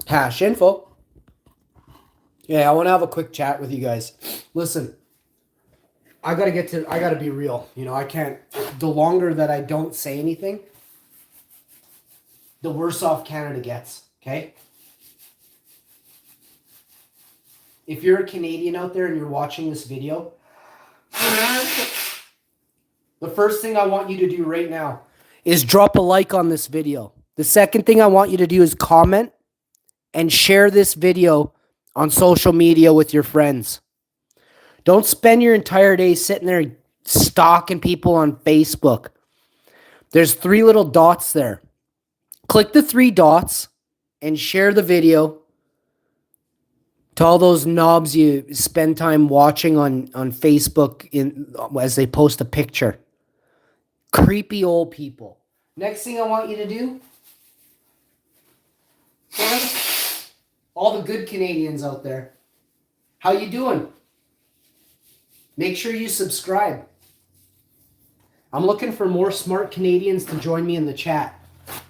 Hash info. Yeah, I want to have a quick chat with you guys. Listen, I gotta be real. I can't, the longer that I don't say anything, the worse off Canada gets, okay? If you're a Canadian out there and you're watching this video, the first thing I want you to do right now is drop a like on this video. The second thing I want you to do is comment and share this video on social media with your friends. Don't spend your entire day sitting there stalking people on Facebook. There's 3 little dots there. Click the 3 dots and share the video to all those knobs you spend time watching on Facebook as they post a picture. Creepy old people. Next thing I want you to do, all the good Canadians out there, how you doing? Make sure you subscribe. I'm looking for more smart Canadians to join me in the chat.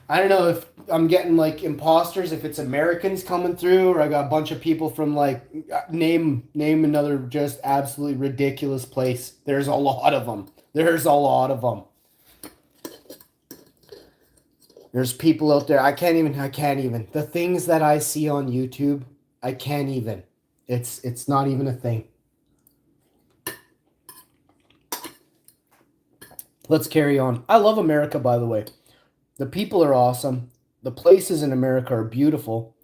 I don't know if I'm getting like imposters, if it's Americans coming through, or I got a bunch of people from like name another just absolutely ridiculous place. There's a lot of them. There's people out there. I can't even. The things that I see on YouTube, I can't even. It's not even a thing. Let's carry on. I love America, by the way. The people are awesome. The places in America are beautiful.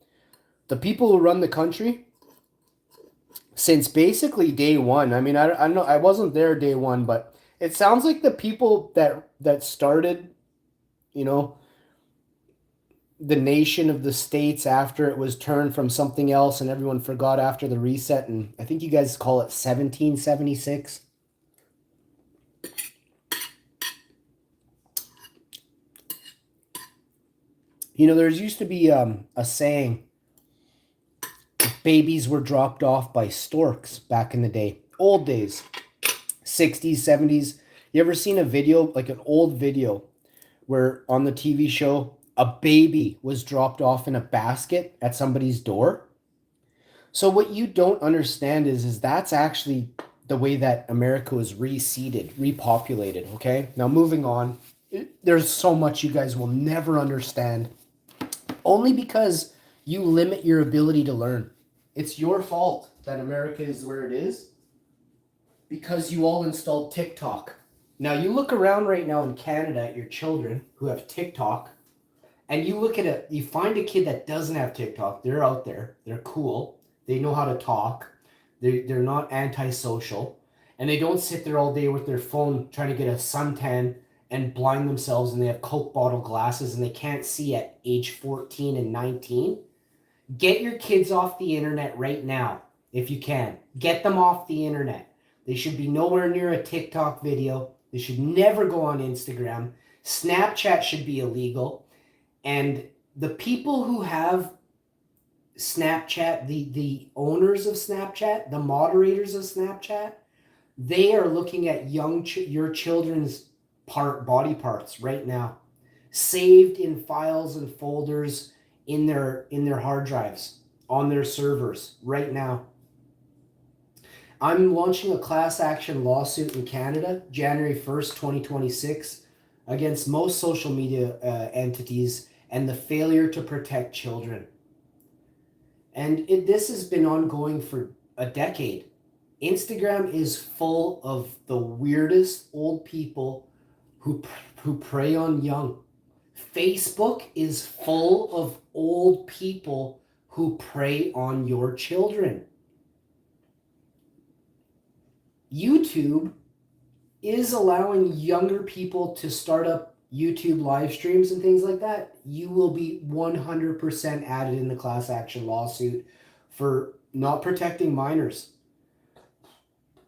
The people who run the country, since basically day one. I mean, I know I wasn't there day one, but it sounds like the people that started, you know, the nation of the states after it was turned from something else and everyone forgot after the reset. And I think you guys call it 1776. There used to be a saying, babies were dropped off by storks back in the day. Old days. 60s, 70s. You ever seen a video, like an old video, where on the TV show, a baby was dropped off in a basket at somebody's door? So what you don't understand is that's actually the way that America was reseeded, repopulated, okay? Now moving on. There's so much you guys will never understand. Only because you limit your ability to learn. It's your fault that America is where it is because you all installed TikTok. Now you look around right now in Canada at your children who have TikTok, and you find a kid that doesn't have TikTok. They're out there. They're cool. They know how to talk. They're not antisocial, and they don't sit there all day with their phone trying to get a suntan and blind themselves, and they have Coke bottle glasses and they can't see at age 14 and 19. Get your kids off the internet right now, if you can. Get them off the internet. They should be nowhere near a TikTok video. They should never go on Instagram. Snapchat should be illegal. And the people who have Snapchat, the owners of Snapchat, the moderators of Snapchat, they are looking at your children's body parts right now, saved in files and folders in their hard drives on their servers right now. I'm launching a class action lawsuit in Canada January 1st, 2026 against most social media entities and the failure to protect children. And this has been ongoing for a decade. Instagram is full of the weirdest old people who prey on young. Facebook is full of old people who prey on your children. YouTube is allowing younger people to start up YouTube live streams and things like that. You will be 100% added in the class action lawsuit for not protecting minors.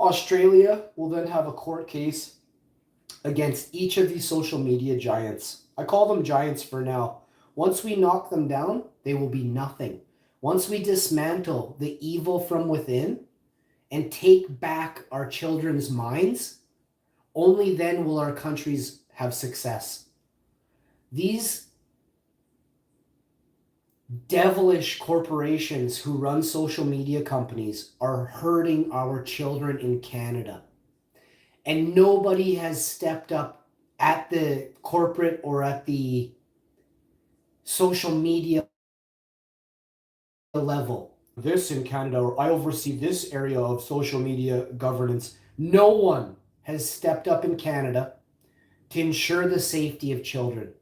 Australia will then have a court case against each of these social media giants. I call them giants for now. Once we knock them down, they will be nothing. Once we dismantle the evil from within and take back our children's minds, only then will our countries have success. These devilish corporations who run social media companies are hurting our children in Canada. And nobody has stepped up at the corporate or at the social media level. This in Canada, or I oversee this area of social media governance. No one has stepped up in Canada to ensure the safety of children.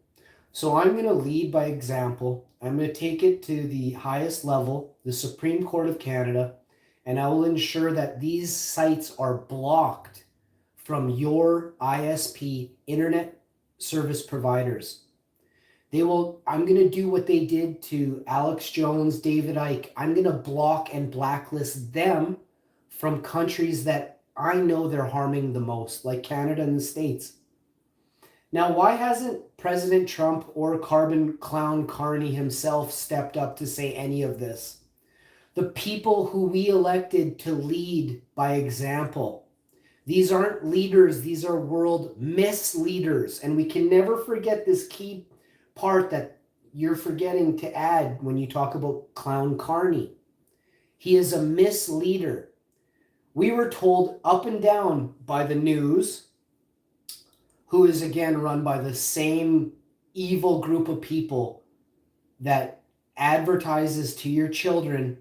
So I'm going to lead by example. I'm going to take it to the highest level, the Supreme Court of Canada, and I will ensure that these sites are blocked from your ISP, internet service providers. I'm going to do what they did to Alex Jones, David Icke. I'm going to block and blacklist them from countries that I know they're harming the most, like Canada and the States. Now, why hasn't President Trump or Carbon Clown Carney himself stepped up to say any of this? The people who we elected to lead by example. These aren't leaders, these are world misleaders. And we can never forget this key part that you're forgetting to add when you talk about Clown Carney. He is a misleader. We were told up and down by the news, who is again run by the same evil group of people that advertises to your children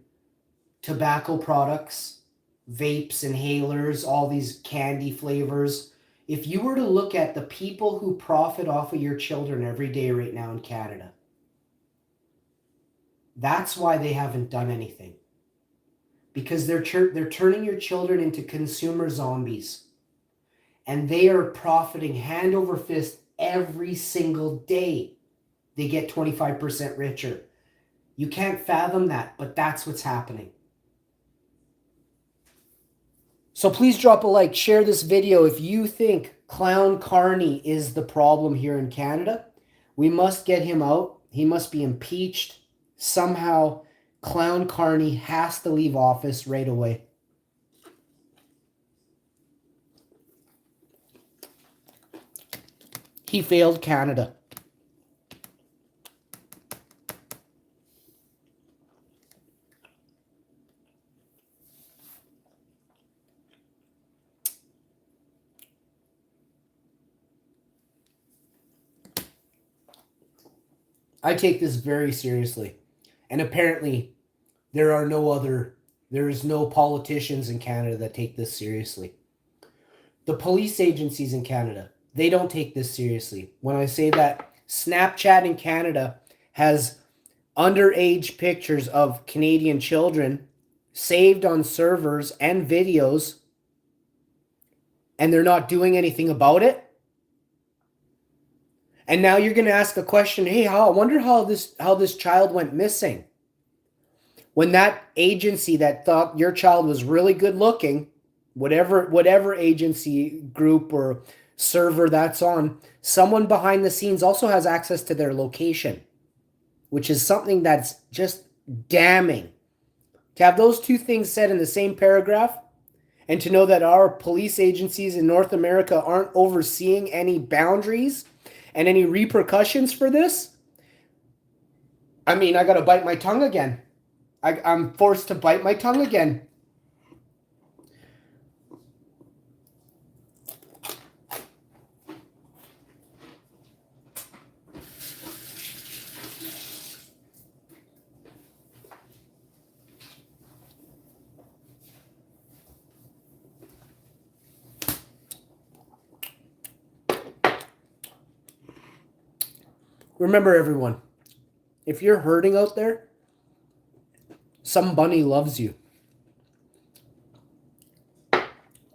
tobacco products, vapes, inhalers, all these candy flavors. If you were to look at the people who profit off of your children every day right now in Canada, that's why they haven't done anything. Because they're turning your children into consumer zombies. And they are profiting hand over fist every single day. They get 25% richer. You can't fathom that, but that's what's happening. So please drop a like, share this video if you think Clown Carney is the problem here in Canada. We must get him out. He must be impeached. Somehow, Clown Carney has to leave office right away. He failed Canada. I take this very seriously. And apparently, there is no politicians in Canada that take this seriously. The police agencies in Canada, they don't take this seriously. When I say that, Snapchat in Canada has underage pictures of Canadian children saved on servers and videos, and they're not doing anything about it. And now you're going to ask a question, hey, I wonder how this child went missing. When that agency that thought your child was really good looking, whatever agency group or server that's on, someone behind the scenes also has access to their location, which is something that's just damning. To have those two things said in the same paragraph, and to know that our police agencies in North America aren't overseeing any boundaries and any repercussions for this, I mean, I got to bite my tongue again. I'm forced to bite my tongue again. Remember, everyone, if you're hurting out there, somebody loves you.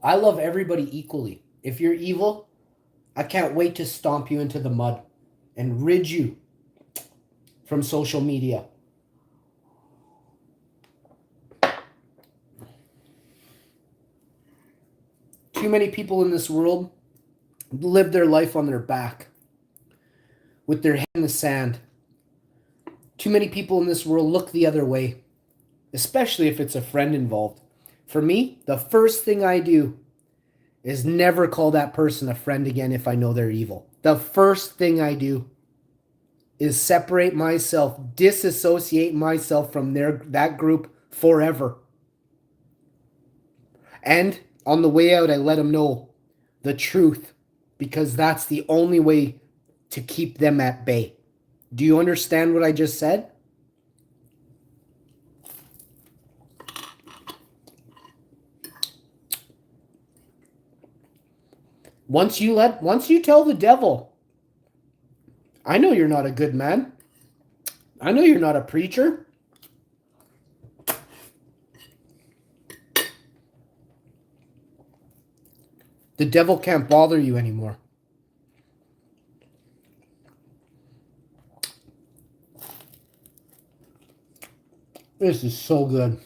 I love everybody equally. If you're evil, I can't wait to stomp you into the mud and rid you from social media. Too many people in this world live their life on their back, with their head in the sand. Too many people in this world look the other way, especially if it's a friend involved. For me, the first thing I do is never call that person a friend again if I know they're evil. The first thing I do. is separate myself, disassociate myself from that group forever. And on the way out, I let them know the truth, because that's the only way to keep them at bay. Do you understand what I just said? Once you tell the devil, I know you're not a good man. I know you're not a preacher. The devil can't bother you anymore. This is so good.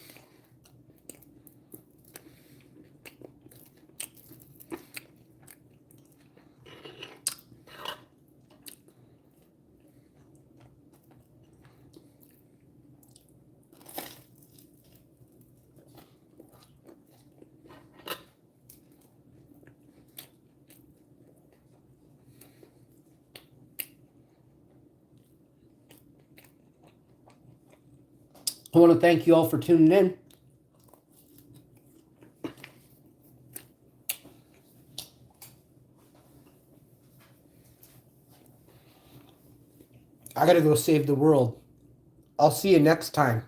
I want to thank you all for tuning in. I gotta go save the world. I'll see you next time.